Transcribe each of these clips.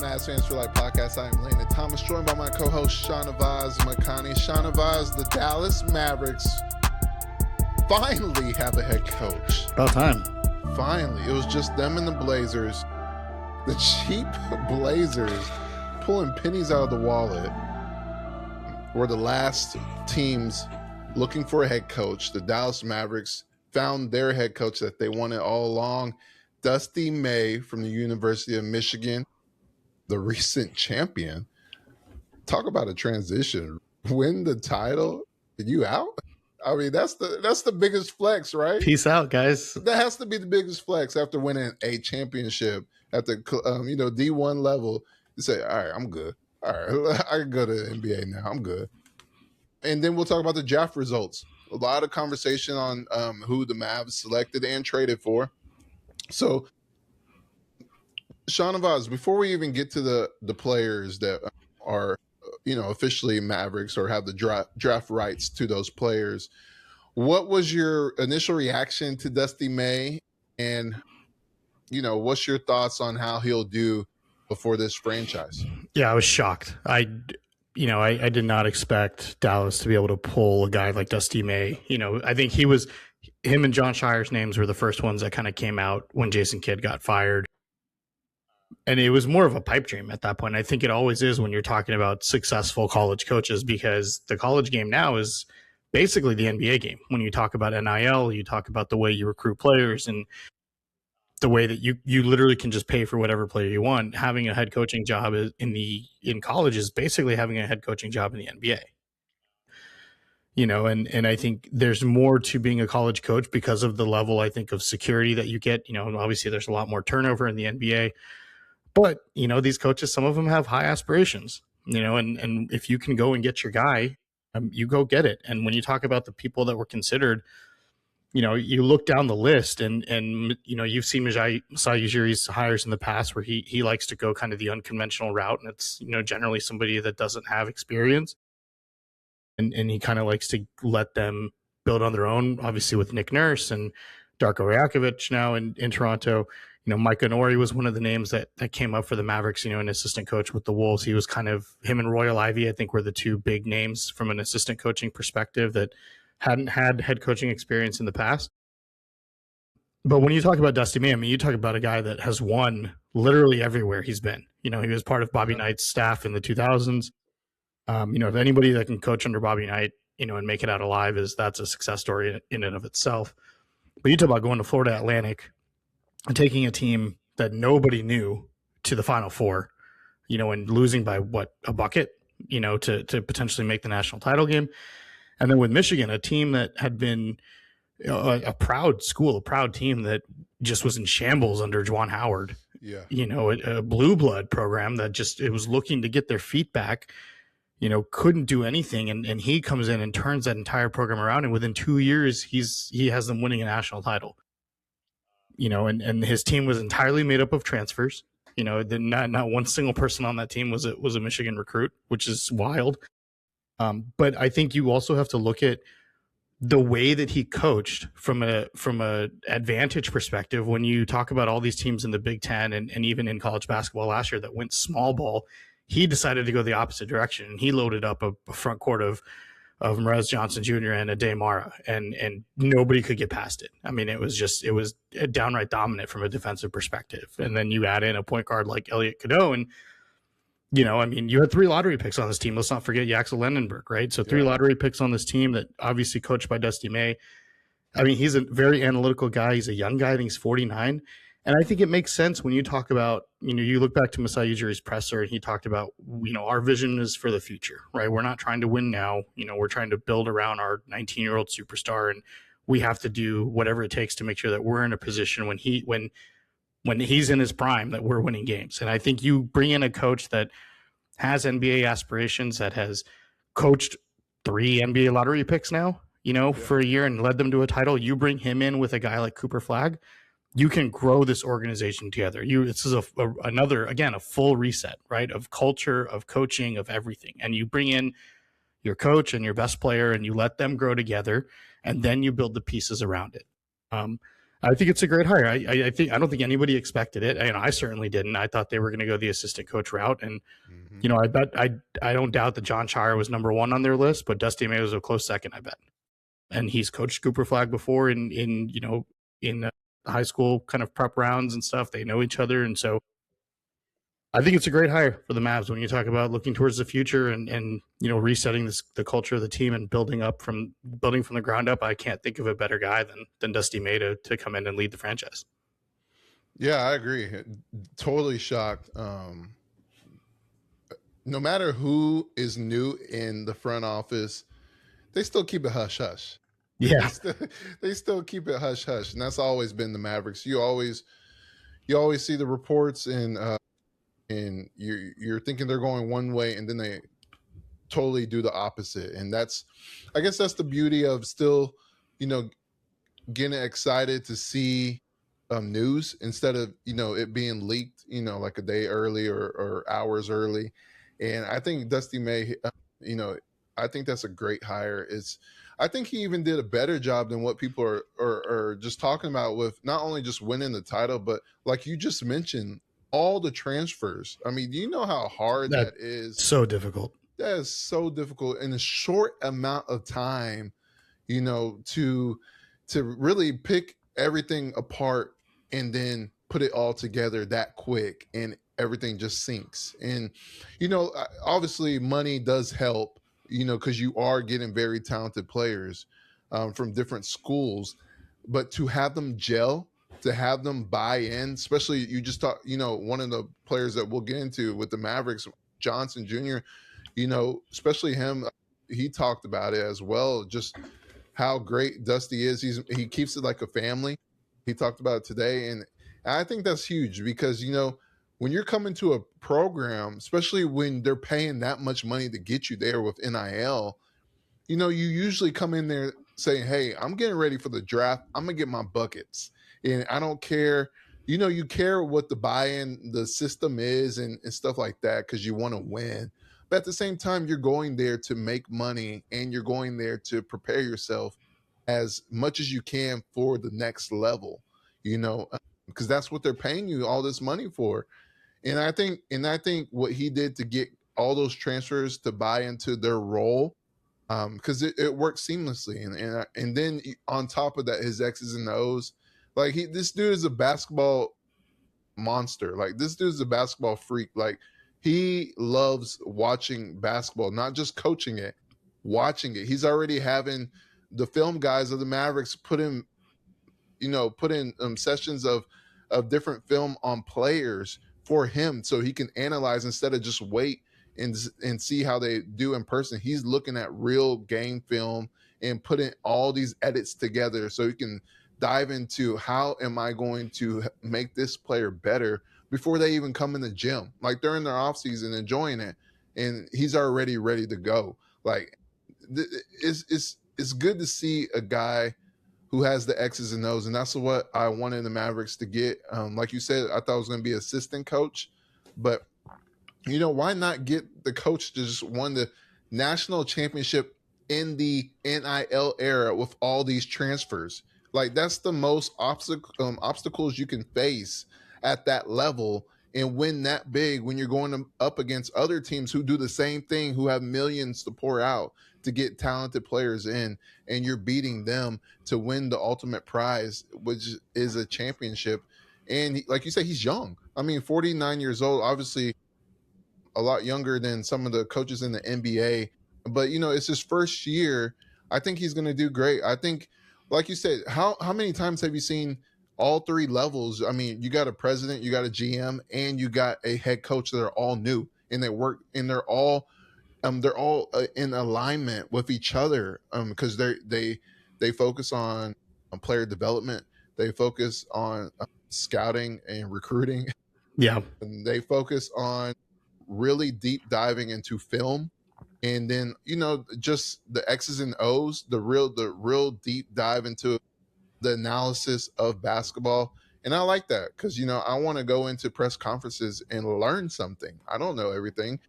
Mavs Fans for Life podcast. I am Landon Thomas, joined by my co-host Shahnavaz Makhani. Shahnavaz, the Dallas Mavericks finally have a head coach. About time. Finally. It was just them and the Blazers. The cheap Blazers pulling pennies out of the wallet were the last teams looking for a head coach. The Dallas Mavericks found their head coach that they wanted all along. Dusty May from the University of Michigan, the recent champion. Talk about a transition. Win the title, you out? I mean, that's the biggest flex, right? Peace out, guys. That has to be the biggest flex after winning a championship at the D1 level. You say, all right, I'm good. All right, I can go to the NBA now. I'm good. And then we'll talk about the draft results. A lot of conversation on who the Mavs selected and traded for. So, Shahnavaz, before we even get to the players that are, officially Mavericks or have the draft rights to those players, what was your initial reaction to Dusty May? And, what's your thoughts on how he'll do before this franchise? Yeah, I was shocked. I did not expect Dallas to be able to pull a guy like Dusty May. I think him and John Shire's names were the first ones that kind of came out when Jason Kidd got fired. And it was more of a pipe dream at that point. I think it always is when you're talking about successful college coaches, because the college game now is basically the NBA game. When you talk about NIL, you talk about the way you recruit players and the way that you literally can just pay for whatever player you want. Having a head coaching job in college is basically having a head coaching job in the NBA. And I think there's more to being a college coach because of the level, I think, of security that you get. Obviously there's a lot more turnover in the NBA, but these coaches, some of them have high aspirations, and if you can go and get your guy, you go get it. And when you talk about the people that were considered, you look down the list and you've seen Masai Ujiri's hires in the past where he likes to go kind of the unconventional route. And it's, generally somebody that doesn't have experience. And he kind of likes to let them build on their own, obviously with Nick Nurse and Darko Rajakovic now in Toronto. Mike Onori was one of the names that came up for the Mavericks, an assistant coach with the Wolves. He was kind of, him and Royal Ivey, I think, were the two big names from an assistant coaching perspective that hadn't had head coaching experience in the past. But when you talk about Dusty May, you talk about a guy that has won literally everywhere he's been. He was part of Bobby Knight's staff in the 2000s. If anybody that can coach under Bobby Knight, and make it out alive, that's a success story in and of itself. But you talk about going to Florida Atlantic and taking a team that nobody knew to the Final Four, and losing by a bucket, to potentially make the national title game. And then with Michigan, a team that had been a proud school, a proud team that just was in shambles under Juwan Howard. Yeah. A blue blood program that it was looking to get their feet back. Couldn't do anything. And he comes in and turns that entire program around. And within 2 years, he has them winning a national title. And his team was entirely made up of transfers. Not one single person on that team was a Michigan recruit, which is wild. But I think you also have to look at the way that he coached from a advantage perspective. When you talk about all these teams in the Big Ten and even in college basketball last year that went small ball, he decided to go the opposite direction, and he loaded up a front court of Morez Johnson Jr. and a Damara, and nobody could get past it. It was downright dominant from a defensive perspective. And then you add in a point guard like Elliot Cadeau, and you had 3 lottery picks on this team. Let's not forget Yaxel Lendenberg, right? So 3 lottery picks on this team that obviously coached by Dusty May. He's a very analytical guy. He's a young guy. I think he's 49. And I think it makes sense when you talk about, you look back to Masai Ujiri's presser and he talked about, our vision is for the future, right? We're not trying to win now. We're trying to build around our 19-year-old superstar, and we have to do whatever it takes to make sure that we're in a position when he's in his prime that we're winning games. And I think you bring in a coach that has NBA aspirations, that has coached 3 NBA lottery picks now, for a year and led them to a title. You bring him in with a guy like Cooper Flagg, you can grow this organization together. This is a full reset, right? Of culture, of coaching, of everything. And you bring in your coach and your best player and you let them grow together, and then you build the pieces around it. I think it's a great hire. I don't think anybody expected it. I certainly didn't. I thought they were going to go the assistant coach route, and Mm-hmm. I don't doubt that John Shire was number one on their list, but Dusty May was a close second. I bet, and he's coached Cooper Flag before in high school kind of prep rounds and stuff. They know each other, and so I think it's a great hire for the Mavs when you talk about looking towards the future and resetting the culture of the team and building from the ground up. I can't think of a better guy than Dusty May to come in and lead the franchise. Yeah, I agree. Totally shocked. No matter who is new in the front office, they still keep it hush hush. Yeah, They still keep it hush hush, and that's always been the Mavericks. You always see the reports, and you're thinking they're going one way, and then they totally do the opposite. And I guess that's the beauty of still, you know, getting excited to see news instead of it being leaked like a day early or hours early. And I think Dusty May, you know I think that's a great hire. I think he even did a better job than what people are just talking about, with not only just winning the title, but like you just mentioned, all the transfers. I mean, do you know how hard that that's is? so difficult. That is so difficult in a short amount of time, to really pick everything apart and then put it all together that quick, and everything just sinks. And obviously money does help, because you are getting very talented players from different schools, but to have them gel, to have them buy in, especially you just talk, one of the players that we'll get into with the Mavericks, Johnson Jr., especially him, he talked about it as well, just how great Dusty is. He keeps it like a family. He talked about it today, and I think that's huge because when you're coming to a program, especially when they're paying that much money to get you there with NIL, you usually come in there saying, "Hey, I'm getting ready for the draft. I'm gonna get my buckets, and I don't care." You care what the buy-in, the system is, and stuff like that because you want to win. But at the same time, you're going there to make money, and you're going there to prepare yourself as much as you can for the next level. Because that's what they're paying you all this money for. And I think what he did to get all those transfers to buy into their role, because it works seamlessly, and then on top of that, his X's and O's, like this dude is a basketball monster. Like this dude's a basketball freak. Like he loves watching basketball, not just coaching it, watching it. He's already having the film guys of the Mavericks put in sessions of different film on players for him, so he can analyze instead of just wait and see how they do in person. He's looking at real game film and putting all these edits together so he can dive into how am I going to make this player better before they even come in the gym, like they're in their off season enjoying it, and he's already ready to go. Like it's good to see a guy who has the X's and O's, and that's what I wanted the Mavericks to get. Like you said, I thought it was going to be assistant coach, but why not get the coach that just won the national championship in the NIL era with all these transfers? Like that's the most obstacles you can face at that level and win that big when you're going up against other teams who do the same thing, who have millions to pour out to get talented players in, and you're beating them to win the ultimate prize, which is a championship. And like you said, he's young. I mean, 49 years old, obviously a lot younger than some of the coaches in the NBA. But it's his first year. I think he's going to do great. I think, like you said, how many times have you seen all three levels? I mean, you got a president, you got a GM, and you got a head coach that are all new, and they work, and they're all in alignment with each other because they focus on player development, they focus on scouting and recruiting, Yeah, and they focus on really deep diving into film, and then just the X's and O's, the real deep dive into the analysis of basketball. And I like that because I want to go into press conferences and learn something. I don't know everything.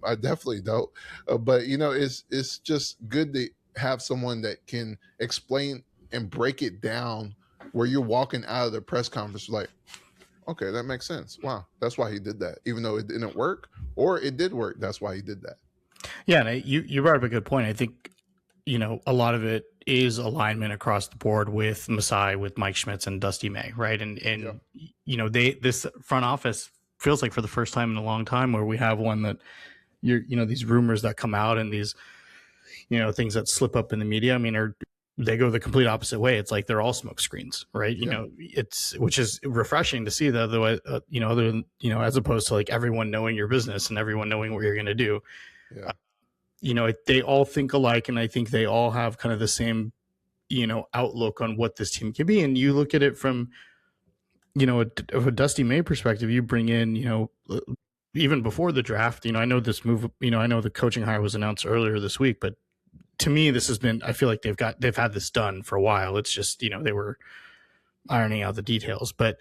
I definitely don't. But it's just good to have someone that can explain and break it down where you're walking out of the press conference like, okay, that makes sense. Wow, that's why he did that. Even though it didn't work, or it did work, that's why he did that. Yeah, and you brought up a good point. I think, a lot of it is alignment across the board with Masai, with Mike Schmitz and Dusty May, right? And this front office feels like for the first time in a long time where we have one that these rumors that come out and these things that slip up in the media. I mean, they go the complete opposite way. It's like they're all smoke screens, right? Which is refreshing to see that otherwise, other than, as opposed to like everyone knowing your business and everyone knowing what you're going to do. Yeah. They all think alike, and I think they all have kind of the same, outlook on what this team can be. And you look at it from, a Dusty May perspective, you bring in, even before the draft, I know this move, I know the coaching hire was announced earlier this week, but to me, this has been, I feel like they've had this done for a while. It's just, they were ironing out the details, but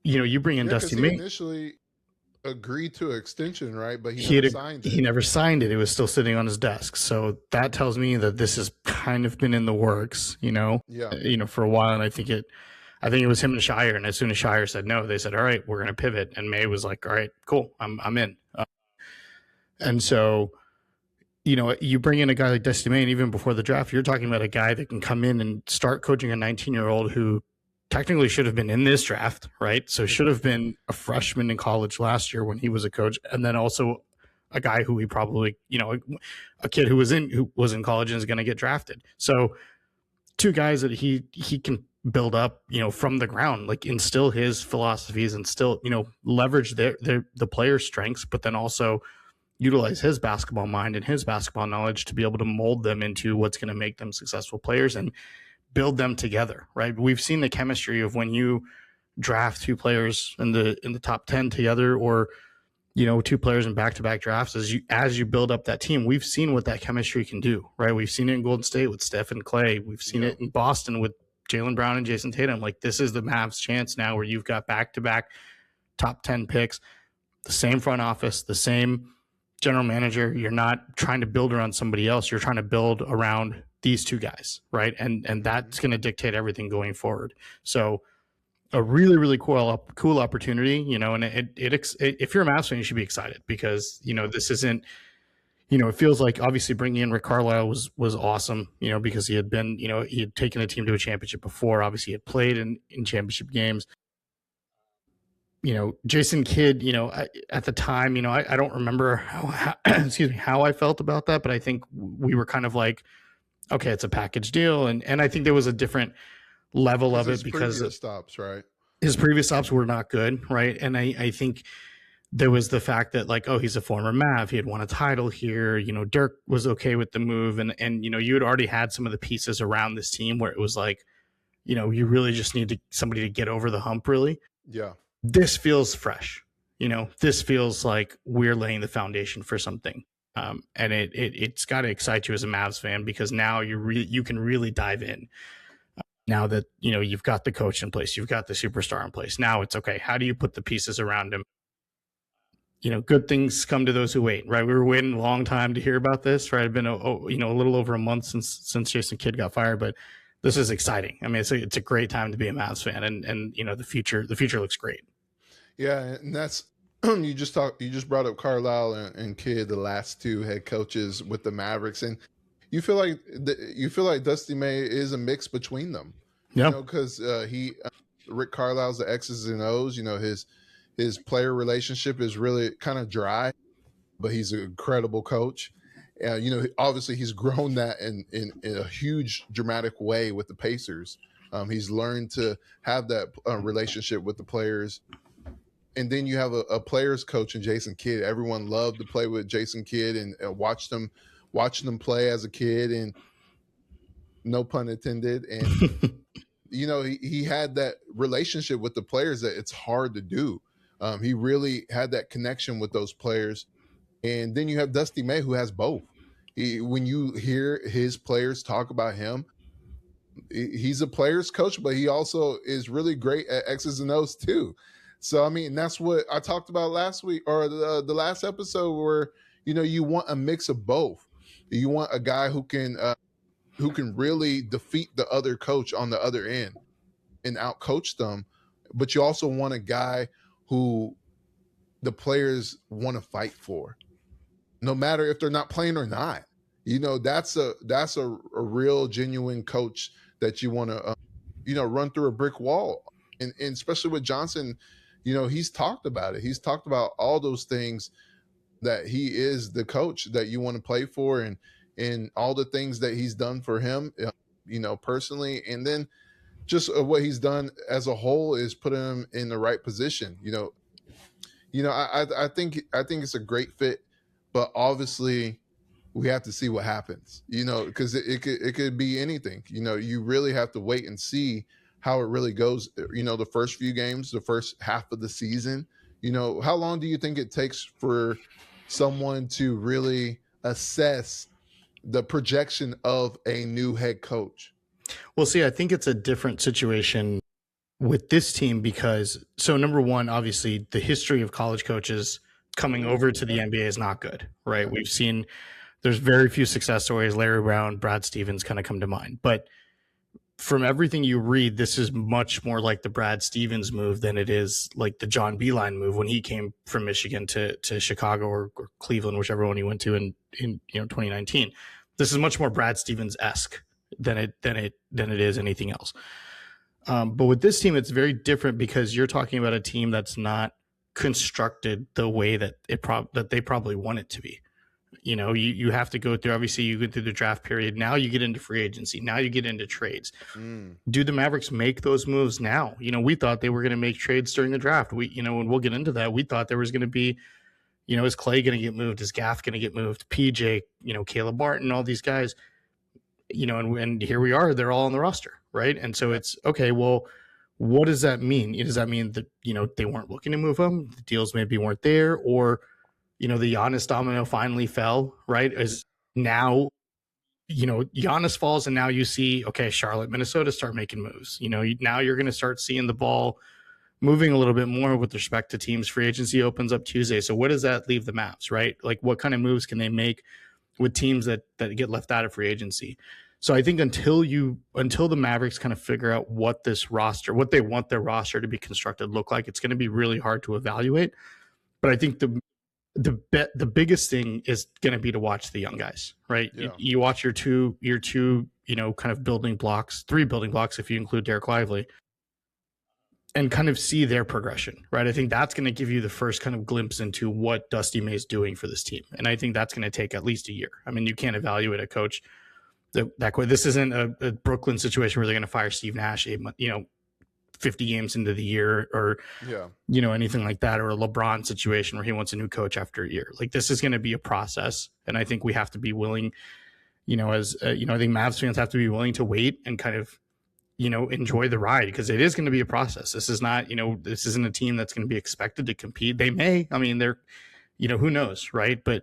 you bring in Dusty May. Initially agreed to an extension, right? But he never signed it. He never signed it. It was still sitting on his desk. So that tells me that this has kind of been in the works, for a while. And I think it was him and Shire. And as soon as Shire said no, they said, all right, we're going to pivot. And May was like, all right, cool. I'm in. And so, you bring in a guy like Dusty May, and even before the draft, you're talking about a guy that can come in and start coaching a 19-year-old who technically should have been in this draft, right? So should have been a freshman in college last year when he was a coach, and then also a guy who he probably, a kid who was in college and is going to get drafted. So two guys that he can build up, from the ground, like instill his philosophies and still, leverage the player's strengths, but then also utilize his basketball mind and his basketball knowledge to be able to mold them into what's going to make them successful players and build them together, right? We've seen the chemistry of when you draft two players in the top 10 together, or two players in back-to-back drafts. As you build up that team, we've seen what that chemistry can do, right? We've seen it in Golden State with Steph and Clay. We've seen it in Boston with Jaylen Brown and Jason Tatum. Like, this is the Mavs' chance now, where you've got back-to-back top 10 picks, the same front office, the same general manager. You're not trying to build around somebody else. You're trying to build around these two guys, right? And that's going to dictate everything going forward. So a really, really cool opportunity, and if you're a Mavs fan, you should be excited, because, this isn't, it feels like obviously bringing in Rick Carlisle was awesome, because he had been, he had taken a team to a championship before. Obviously he had played in championship games. Jason Kidd, at the time, I don't remember how I felt about that, but I think we were kind of like, okay, it's a package deal. And I think there was a different level of it because his previous stops were not good. Right. And I think there was the fact that, like, oh, he's a former Mav. He had won a title here. Dirk was okay with the move. And you had already had some of the pieces around this team where it was like, you really just need somebody to get over the hump, really. Yeah. This feels fresh. This feels like we're laying the foundation for something. And it's got to excite you as a Mavs fan, because now you can really dive in. Now that, you've got the coach in place, you've got the superstar in place. Now it's okay. How do you put the pieces around him? Good things come to those who wait, right? We were waiting a long time to hear about this, right? It's been a little over a month since Jason Kidd got fired, but this is exciting. I mean, it's a great time to be a Mavs fan, and the future looks great. Yeah, and that's you just brought up Carlisle and Kidd, the last two head coaches with the Mavericks, and you feel like Dusty May is a mix between them. Yeah, because Rick Carlisle's the X's and O's. His player relationship is really kind of dry, but he's an incredible coach. Obviously he's grown that in a huge dramatic way with the Pacers. He's learned to have that relationship with the players. And then you have a players coach in Jason Kidd. Everyone loved to play with Jason Kidd and watch them play as a kid, and no pun intended. And he had that relationship with the players that it's hard to do. He really had that connection with those players. And then you have Dusty May, who has both. When you hear his players talk about him, he's a players coach, but he also is really great at X's and O's too. So, I mean, that's what I talked about last week, or the last episode, where, you want a mix of both. You want a guy who can who can really defeat the other coach on the other end and outcoach them. But you also want a guy who the players want to fight for, no matter if they're not playing or not. That's a real genuine coach that you want to run through a brick wall. And especially with Johnson, he's talked about it. He's talked about all those things, that he is the coach that you want to play for, and all the things that he's done for him, personally, and then just what he's done as a whole is put him in the right position. I think it's a great fit, but obviously we have to see what happens. Because it could be anything. You really have to wait and see how it really goes. The first few games, the first half of the season. How long do you think it takes for someone to really assess the projection of a new head coach? Well, see, I think it's a different situation with this team because, so number one, obviously the history of college coaches coming over to the NBA is not good, right? We've seen there's very few success stories. Larry Brown, Brad Stevens kind of come to mind. But from everything you read, this is much more like the Brad Stevens move than it is like the John Beilein move when he came from Michigan to Chicago or Cleveland, whichever one he went to in 2019. This is much more Brad Stevens-esque than it is anything else. But with this team, it's very different because you're talking about a team that's not constructed the way that that they probably want it to be. You have to go through, obviously you go through the draft period. Now you get into free agency. Now you get into trades. Do the Mavericks make those moves now? We thought they were going to make trades during the draft. And we'll get into that. We thought there was going to be, is Clay going to get moved? Is Gaff going to get moved? PJ, Caleb Martin, all these guys, and here we are, they're all on the roster. Right. And so it's okay. Well, what does that mean? Does that mean that, they weren't looking to move them? The deals maybe weren't there, or, the Giannis domino finally fell, right? As now, Giannis falls and now you see, okay, Charlotte, Minnesota start making moves. Now you're going to start seeing the ball moving a little bit more with respect to teams. Free agency opens up Tuesday. So what does that leave the Mavs, right? Like what kind of moves can they make with teams that get left out of free agency? So I think until the Mavericks kind of figure out what they want their roster to be constructed look like, it's going to be really hard to evaluate. But I think the biggest thing is going to be to watch the young guys, right? Yeah. You watch your two, kind of building blocks, 3 building blocks, if you include Derek Lively, and kind of see their progression, right? I think that's going to give you the first kind of glimpse into what Dusty May is doing for this team. And I think that's going to take at least a year. I mean, you can't evaluate a coach that way. This isn't a Brooklyn situation where they're going to fire Steve Nash, 50 games into the year, or anything like that, or a LeBron situation where he wants a new coach after a year. Like, this is going to be a process, and I think we have to be willing, I think Mavs fans have to be willing to wait and kind of enjoy the ride, because it is going to be a process. This is not, this isn't a team that's going to be expected to compete. They may, they're, who knows, right? But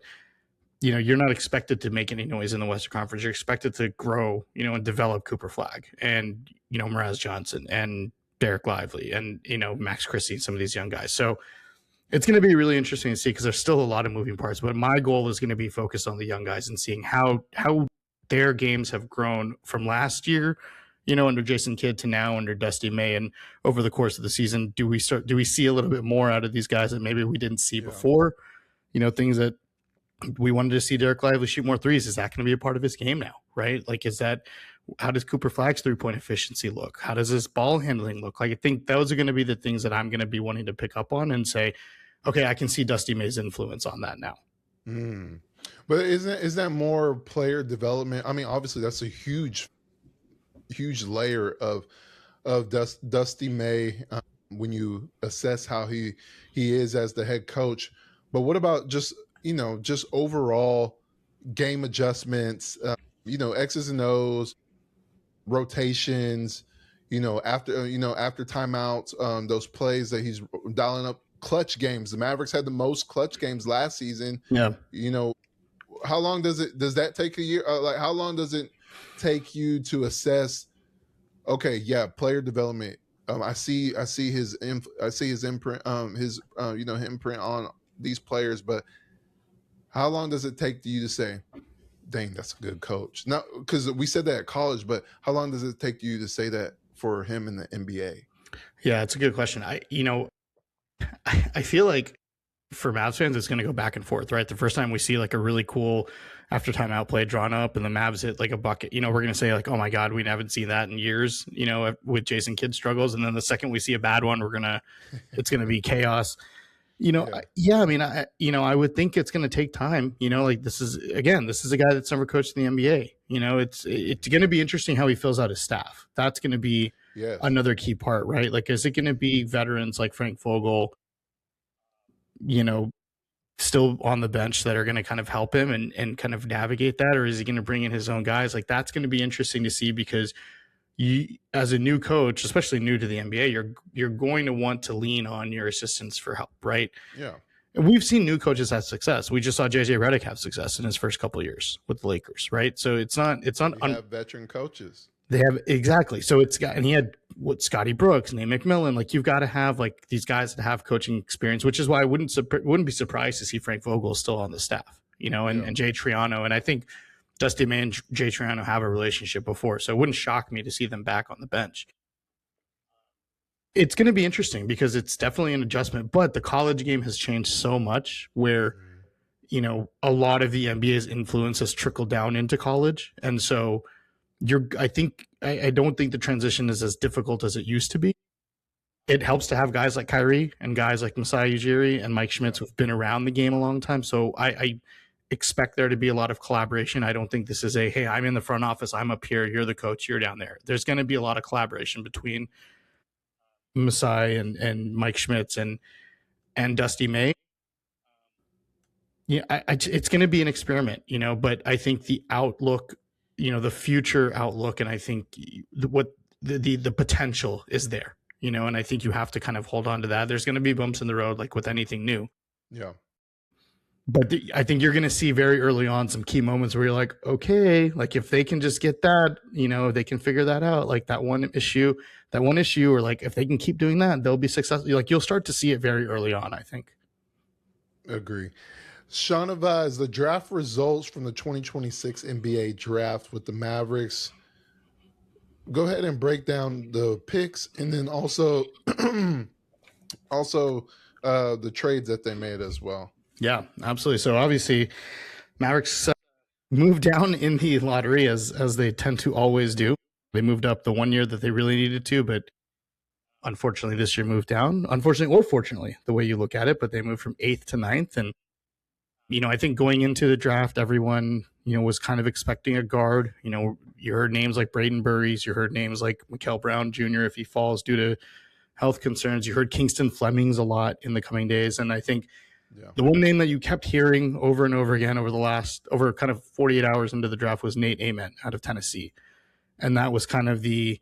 you're not expected to make any noise in the Western Conference. You're expected to grow, and develop Cooper Flagg and Morez Johnson and Derek Lively and Max Christie and some of these young guys. So it's going to be really interesting to see, because there's still a lot of moving parts. But my goal is going to be focused on the young guys and seeing how their games have grown from last year, under Jason Kidd, to now under Dusty May. And over the course of the season, do we see a little bit more out of these guys that maybe we didn't see before? Things that we wanted to see Derek Lively shoot more threes. Is that going to be a part of his game now? Right? Like, how does Cooper Flagg's 3-point efficiency look? How does his ball handling look? Like, I think those are going to be the things that I'm going to be wanting to pick up on and say, okay, I can see Dusty May's influence on that now. But is that more player development? Obviously that's a huge layer of Dusty May when you assess how he is as the head coach. But what about just overall game adjustments, X's and O's, rotations, after timeouts, those plays that he's dialing up, clutch games. The Mavericks had the most clutch games last season. Yeah. How long does that take a year? How long does it take you to assess? Okay, player development. I see his imprint, his imprint on these players, but how long does it take you to say, Dang, that's a good coach. Now, because we said that at college, but how long does it take you to say that for him in the NBA? Yeah, it's a good question. I feel like for Mavs fans, it's going to go back and forth, right? The first time we see like a really cool after timeout play drawn up and the Mavs hit like a bucket, we're going to say like, oh my God, we haven't seen that in years, with Jason Kidd struggles. And then the second we see a bad one, it's going to be chaos. I would think it's going to take time. This is a guy that's never coached in the NBA. It's going to be interesting how he fills out his staff. That's going to be another key part, right? Like, is it going to be veterans like Frank Vogel, still on the bench that are going to kind of help him and kind of navigate that? Or is he going to bring in his own guys? Like, that's going to be interesting to see, because you, as a new coach, especially new to the NBA, you're going to want to lean on your assistants for help, right? Yeah. And we've seen new coaches have success. We just saw JJ Redick have success in his first couple of years with the Lakers, right? So it's not we have veteran coaches. They have, exactly. So and he had Scotty Brooks, Nate McMillan. Like, you've got to have like these guys that have coaching experience, which is why I wouldn't be surprised to see Frank Vogel still on the staff, and Jay Triano. And I think Dusty May and Jay Triano have a relationship before, so it wouldn't shock me to see them back on the bench. It's going to be interesting because it's definitely an adjustment, but the college game has changed so much where, a lot of the NBA's influence has trickled down into college. And so I don't think the transition is as difficult as it used to be. It helps to have guys like Kyrie and guys like Masai Ujiri and Mike Schmitz who've been around the game a long time. So I expect there to be a lot of collaboration. I don't think this is hey, I'm in the front office, I'm up here, you're the coach, you're down there. There's going to be a lot of collaboration between Masai and Mike Schmitz and Dusty May. Yeah, it's going to be an experiment, but I think the outlook, the future outlook, and I think the potential is there, and I think you have to kind of hold on to that. There's going to be bumps in the road, like with anything new. Yeah. But I think you're going to see very early on some key moments where you're like, okay, like if they can just get that, they can figure that out. Like that one issue, or like if they can keep doing that, they'll be successful. Like you'll start to see it very early on, I think. Agree. Shahnavaz, the draft results from the 2026 NBA draft with the Mavericks. Go ahead and break down the picks, and then also the trades that they made as well. Yeah, absolutely. So obviously, Mavericks moved down in the lottery as they tend to always do. They moved up the one year that they really needed to, but unfortunately this year moved down. Unfortunately or fortunately, the way you look at it, but they moved from 8th to 9th. And, I think going into the draft, everyone, was kind of expecting a guard. You heard names like Braden Burries. You heard names like Mikael Brown Jr. if he falls due to health concerns. You heard Kingston Flemings a lot in the coming days. And I think the one name that you kept hearing over and over again over kind of 48 hours into the draft was Nate Ament out of Tennessee. And that was kind of the,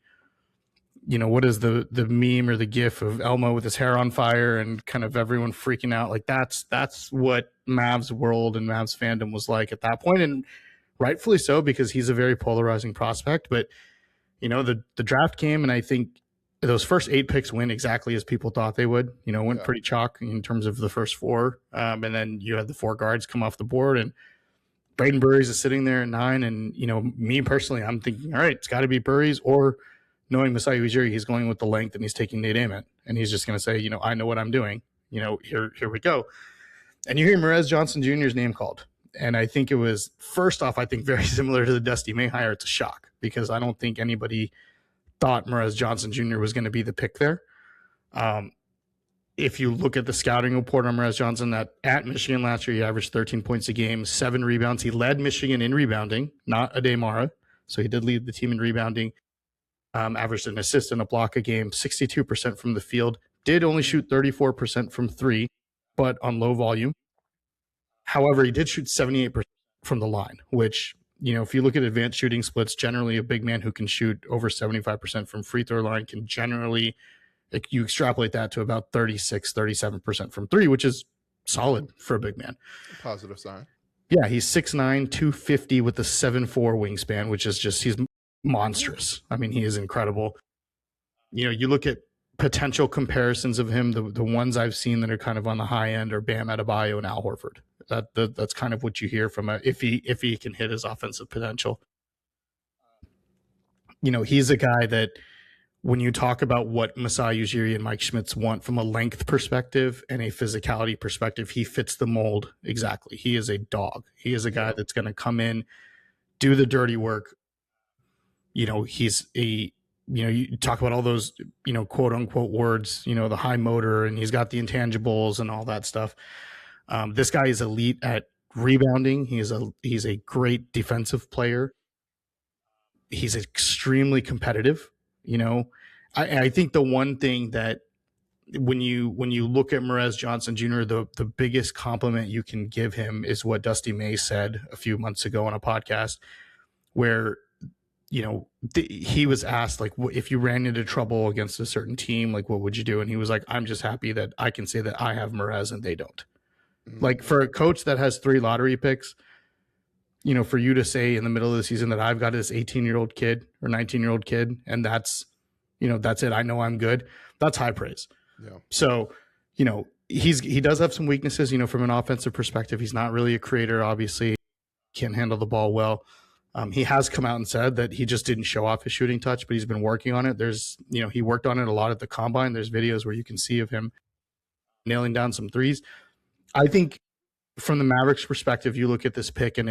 what is the meme or the gif of Elmo with his hair on fire and kind of everyone freaking out. Like that's what Mavs world and Mavs fandom was like at that point. And rightfully so, because he's a very polarizing prospect. But, the draft came, and I think those first 8 picks went exactly as people thought they would. Went pretty chalk in terms of the first 4. And then you had the 4 guards come off the board, and Braden Burries is sitting there at 9. And, me personally, I'm thinking, all right, it's got to be Burries, or knowing Masai Ujiri, he's going with the length and he's taking Nate Ament. And he's just going to say, I know what I'm doing. Here we go. And you hear Morez Johnson Jr.'s name called. And I think it was, first off, I think very similar to the Dusty May hire. It's a shock because I don't think anybody thought Morez Johnson Jr. was going to be the pick there. If you look at the scouting report on Morez Johnson, that at Michigan last year, he averaged 13 points a game, 7 rebounds. He led Michigan in rebounding, not Ade Mara. So he did lead the team in rebounding. Averaged an assist and a block a game, 62% from the field. Did only shoot 34% from 3, but on low volume. However, he did shoot 78% from the line, which, if you look at advanced shooting splits, generally a big man who can shoot over 75% from free throw line can generally, you extrapolate that to about 36, 37% from 3, which is solid for a big man. Positive sign. Yeah, he's 6'9", 250 with a 7'4" wingspan, which is just, he's monstrous. I mean, he is incredible. You look at potential comparisons of him, the ones I've seen that are kind of on the high end are Bam Adebayo and Al Horford. That's kind of what you hear from if he can hit his offensive potential. He's a guy that when you talk about what Masai Ujiri and Mike Schmitz want from a length perspective and a physicality perspective, he fits the mold exactly. He is a dog. He is a guy that's going to come in, do the dirty work. He's you talk about all those, quote unquote words, the high motor, and he's got the intangibles and all that stuff. This guy is elite at rebounding. He's a great defensive player. He's extremely competitive. I think the one thing that when you look at Morez Johnson Jr., the biggest compliment you can give him is what Dusty May said a few months ago on a podcast, where he was asked, like, if you ran into trouble against a certain team, like, what would you do? And he was like, I'm just happy that I can say that I have Morez and they don't. Mm-hmm. Like, for a coach that has 3 lottery picks, for you to say in the middle of the season that I've got this 18-year-old kid or 19-year-old kid, and that's it, I know I'm good, that's high praise. Yeah. So, he does have some weaknesses, from an offensive perspective. He's not really a creator, obviously. Can't handle the ball well. He has come out and said that he just didn't show off his shooting touch, but he's been working on it. There's, he worked on it a lot at the combine. There's videos where you can see of him nailing down some threes. I think from the Mavericks perspective, you look at this pick and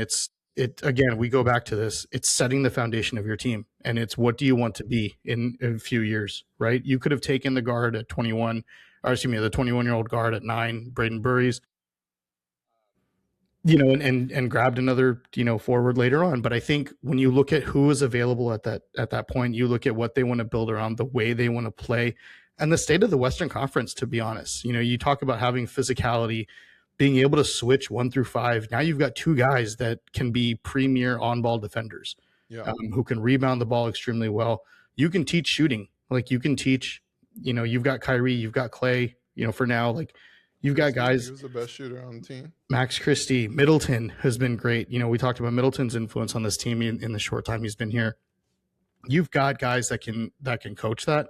again, we go back to this. It's setting the foundation of your team, and it's what do you want to be in a few years, right? You could have taken the guard at 21, or excuse me, the 21-year-old guard at 9, Braden Burries, and grabbed another, forward later on. But I think when you look at who is available at that point, you look at what they want to build around, the way they want to play, and the state of the Western Conference, to be honest. You talk about having physicality, being able to switch 1 through 5. Now you've got 2 guys that can be premier on-ball defenders, who can rebound the ball extremely well. You can teach shooting. Like, you can teach, you've got Kyrie, you've got Clay, for now, like, you've got guys. Who's the best shooter on the team? Max Christie. Middleton has been great. We talked about Middleton's influence on this team in the short time he's been here. You've got guys that can coach that,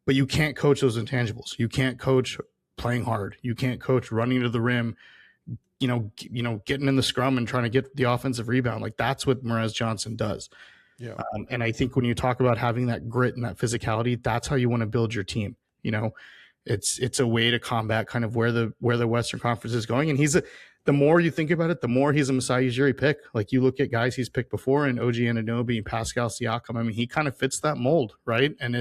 but you can't coach those intangibles. You can't coach playing hard. You can't coach running to the rim, getting in the scrum and trying to get the offensive rebound. Like, that's what Morez Johnson does. Yeah. And I think when you talk about having that grit and that physicality, that's how you want to build your team. It's a way to combat kind of where the Western Conference is going. And the more you think about it, the more he's a Masai Ujiri pick. Like, you look at guys he's picked before, and OG Anunoby and Pascal Siakam. I mean, he kind of fits that mold, right? And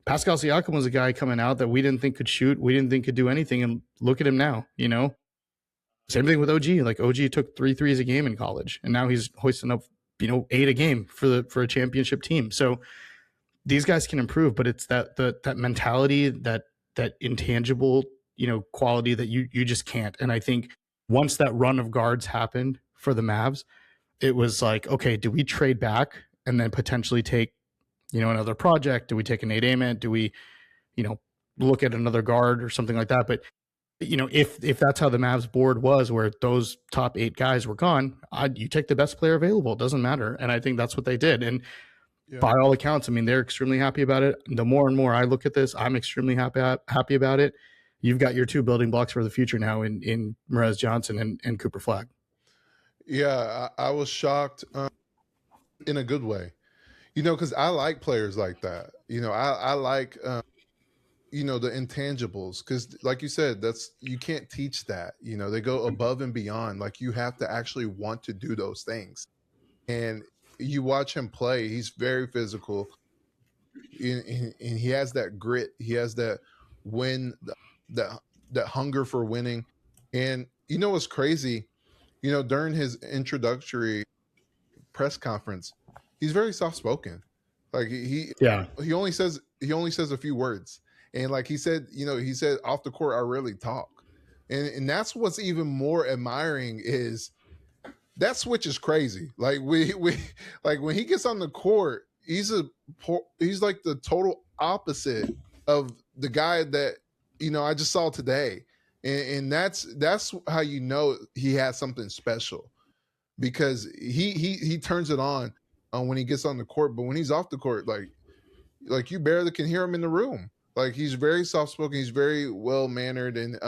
Pascal Siakam was a guy coming out that we didn't think could shoot. We didn't think could do anything. And look at him now, Same thing with OG. Like, OG took 3 threes a game in college, and now he's hoisting up, 8 a game for a championship team. So these guys can improve, but it's that mentality, that intangible, quality that you just can't. And I think once that run of guards happened for the Mavs, it was like, okay, do we trade back and then potentially take, another project? Do we take a Nate Ament? Do we, look at another guard or something like that? But, if that's how the Mavs board was, where those top 8 guys were gone, you take the best player available. It doesn't matter. And I think that's what they did. And by all accounts, I mean, they're extremely happy about it. The more and more I look at this, I'm extremely happy about it. You've got your 2 building blocks for the future now in Morez Johnson and Cooper Flagg. Yeah, I was shocked in a good way, because I like players like that. I like, the intangibles, because like you said, you can't teach that. They go above and beyond. Like, you have to actually want to do those things. And you watch him play, he's very physical, and he has that grit. He has that that hunger for winning. And what's crazy, during his introductory press conference, he's very soft spoken. Like, he only says a few words. And like he said, he said, off the court, I rarely talk. And that's what's even more admiring is that switch is crazy. Like, we like, when he gets on the court, he's like the total opposite of the guy that I just saw today, and that's how he has something special, because he turns it on when he gets on the court, but when he's off the court, like you barely can hear him in the room. Like, he's very soft spoken, he's very well mannered, and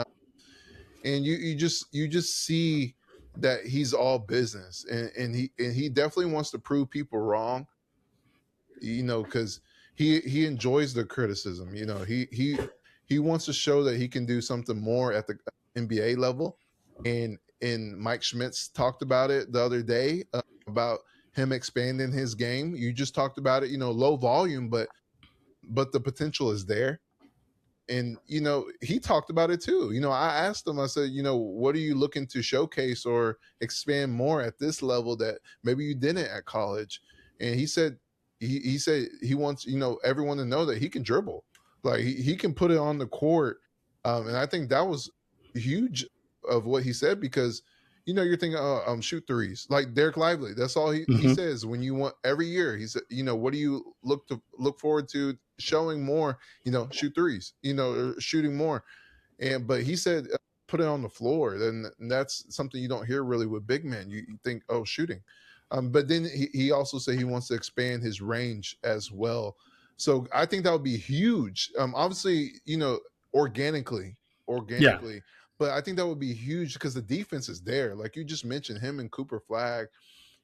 and you just see that he's all business, and he definitely wants to prove people wrong, because he enjoys the criticism. He wants to show that he can do something more at the NBA level, and Mike Schmitz talked about it the other day, about him expanding his game. You just talked about it, low volume, but the potential is there. And he talked about it too. I asked him, I said, what are you looking to showcase or expand more at this level that maybe you didn't at college? And he said he wants everyone to know that he can dribble, like he can put it on the court. And I think that was huge of what he said, because you're thinking, shoot threes like Derek Lively. That's all he says when you want every year. He said, what do you look forward to showing more? Shoot threes, or shooting more. But he said, put it on the floor. Then that's something you don't hear really with big men. You think, shooting. But then he also said he wants to expand his range as well. So I think that would be huge. Obviously, organically. Yeah. But I think that would be huge because the defense is there. Like you just mentioned, him and Cooper Flag,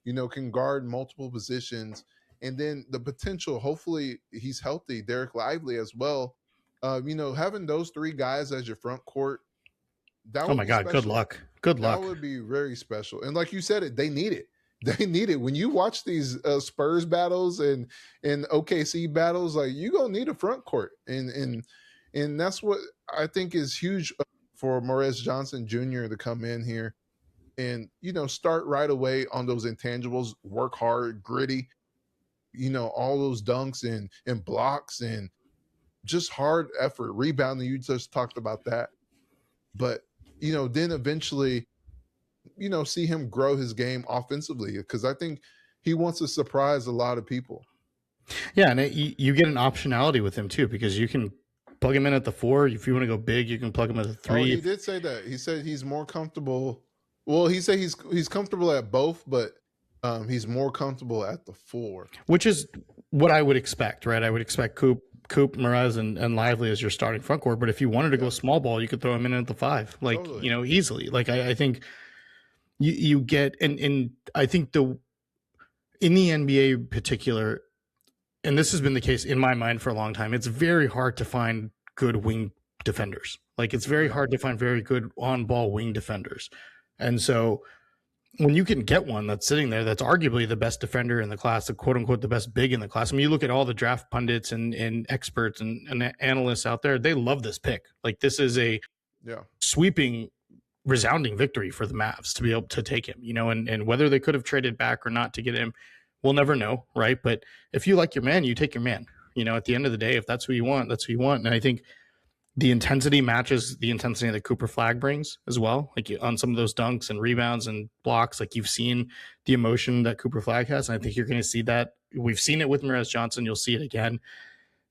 can guard multiple positions. And then the potential, hopefully he's healthy, Derek Lively as well. Having those three guys as your front court, that would be special. Good luck. Good luck. That would be very special. And like you said, they need it. They need it. When you watch these Spurs battles and OKC battles, like you're going to need a front court. And that's what I think is huge for Morez Johnson Jr. to come in here and, start right away on those intangibles, work hard, gritty, all those dunks and blocks and just hard effort, rebounding. You just talked about that. But, then eventually, see him grow his game offensively, because I think he wants to surprise a lot of people. Yeah, and you get an optionality with him too, because you can plug him in at the 4. If you want to go big, you can plug him at the 3. He did say that. He said he's more comfortable. Well, he said he's comfortable at both, but he's more comfortable at the 4. Which is what I would expect, right? I would expect Coop, Morez, and Lively as your starting front court. But if you wanted to go small ball, you could throw him in at the 5, like totally. Easily. Like I think you get, and I think in the NBA in particular, and this has been the case in my mind for a long time, it's very hard to find good wing defenders. Like it's very hard to find very good on-ball wing defenders. And so when you can get one that's sitting there, that's arguably the best defender in the class, the quote unquote, the best big in the class. I mean, you look at all the draft pundits and experts and analysts out there, they love this pick. Like this is a sweeping, resounding victory for the Mavs to be able to take him, and whether they could have traded back or not to get him, we'll never know, right? But if you like your man, you take your man. At the end of the day, if that's who you want, that's who you want. And I think the intensity matches the intensity that Cooper Flag brings as well. Like on some of those dunks and rebounds and blocks, like you've seen the emotion that Cooper Flag has. And I think you're going to see that. We've seen it with Morez Johnson. You'll see it again.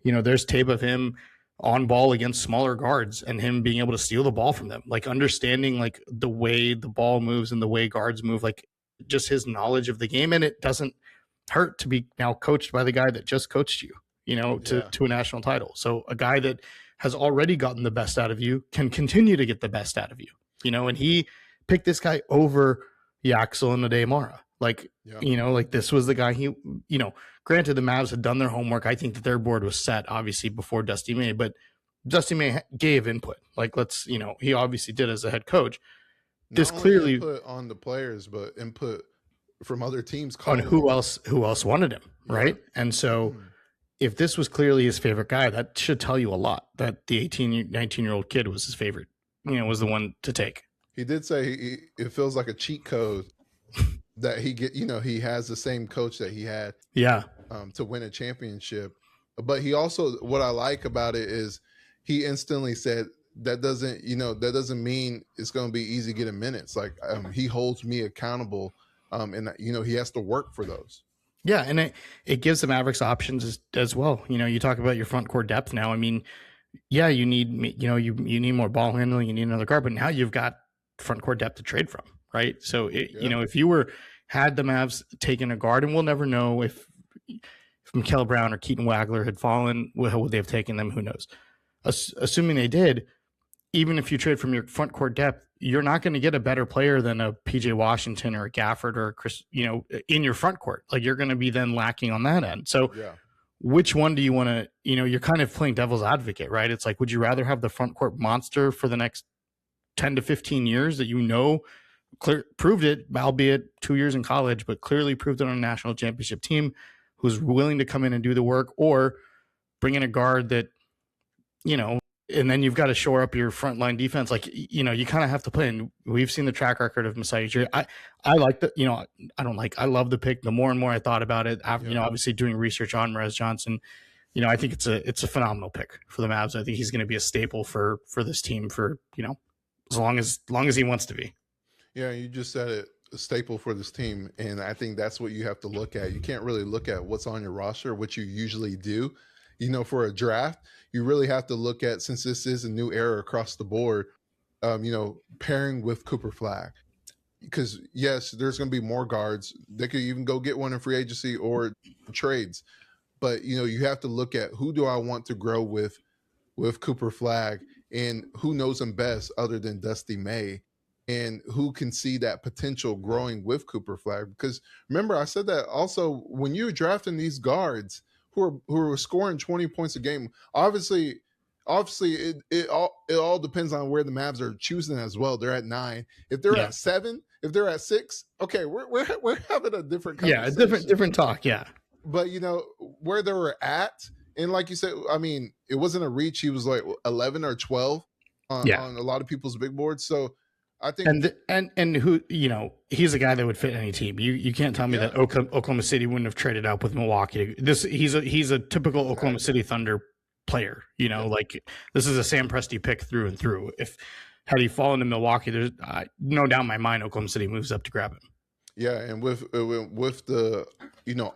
There's tape of him on ball against smaller guards and him being able to steal the ball from them, like understanding like the way the ball moves and the way guards move, like just his knowledge of the game. And it doesn't hurt to be now coached by the guy that just coached you, to a national title. So a guy that has already gotten the best out of you can continue to get the best out of you, and he picked this guy over Yaxel and Ade Mara. Like, like this was the guy granted the Mavs had done their homework. I think that their board was set obviously before Dusty May, but Dusty May gave input. Like, he obviously did as a head coach. This clearly input on the players, but input from other teams on who else wanted him. Right. And so if this was clearly his favorite guy, that should tell you a lot, that the 19-year-old kid was his favorite, was the one to take. He did say it feels like a cheat code that he has the same coach that he had to win a championship. But he also, what I like about it is he instantly said that doesn't mean it's going to be easy getting minutes. Like he holds me accountable, and he has to work for those. Yeah, and it gives the Mavericks options as well. You talk about your front court depth now. I mean, yeah, you need you need more ball handling, you need another guard, but now you've got front court depth to trade from, right? So if you had the Mavs taken a guard, and we'll never know if Mikael Brown or Keaton Wagler had fallen, would they have taken them? Who knows? Assuming they did, even if you trade from your front court depth, you're not going to get a better player than a PJ Washington or a Gafford or a Chris, in your front court. Like, you're going to be then lacking on that end. So which one do you want to, you're kind of playing devil's advocate, right? It's like, would you rather have the front court monster for the next 10 to 15 years that proved it, albeit 2 years in college, but clearly proved it on a national championship team who's willing to come in and do the work, or bring in a guard that, and then you've got to shore up your frontline defense. Like, you kind of have to play. And we've seen the track record of Masai Ujiri. I like the, I love the pick. The more and more I thought about it, after, obviously doing research on Morez Johnson, I think it's a phenomenal pick for the Mavs. I think he's going to be a staple for this team for, as long as he wants to be. Yeah, you just said it, a staple for this team. And I think that's what you have to look at. You can't really look at what's on your roster, what you usually do. For a draft, you really have to look at, since this is a new era across the board, pairing with Cooper Flag. Because, yes, there's going to be more guards. They could even go get one in free agency or trades. But, you have to look at, who do I want to grow with Cooper Flag, and who knows him best other than Dusty May, and who can see that potential growing with Cooper Flag. Because remember, I said that also, when you're drafting these guards who are scoring 20 points a game, obviously it all depends on where the Mavs are choosing as well. They're at 9. If they're at 7, if they're at 6, okay, we're having a different conversation. A different talk, yeah. But where they were at, and like you said, I mean, it wasn't a reach. He was like 11 or 12 on a lot of people's big boards. So I think, and who, he's a guy that would fit any team. You can't tell me that Oklahoma City wouldn't have traded up with Milwaukee. He's a typical Oklahoma City Thunder player. Like, this is a Sam Presti pick through and through. Had he fallen to Milwaukee, there's no doubt in my mind Oklahoma City moves up to grab him. Yeah, and with the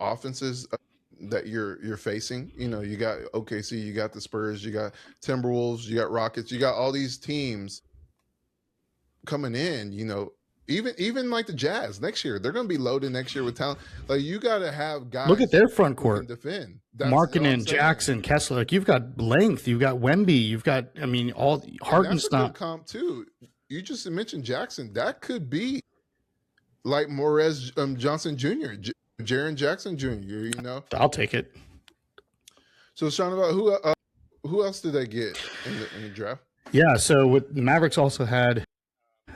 offenses that you're facing, you got OKC, you got the Spurs, you got Timberwolves, you got Rockets, you got all these teams coming in, even like the Jazz next year, they're going to be loaded next year with talent. Like, you got to have guys. Look at their front court. Defend. Markkanen, Jackson, Kessler. Like, you've got length. You've got Wemby. You've got, all Hartenstein. Comp too. You just mentioned Jackson. That could be like Morez Johnson Jr., Jaren Jackson Jr. I'll take it. So, Shahnavaz, who else did they get in the draft? Yeah, so the Mavericks also had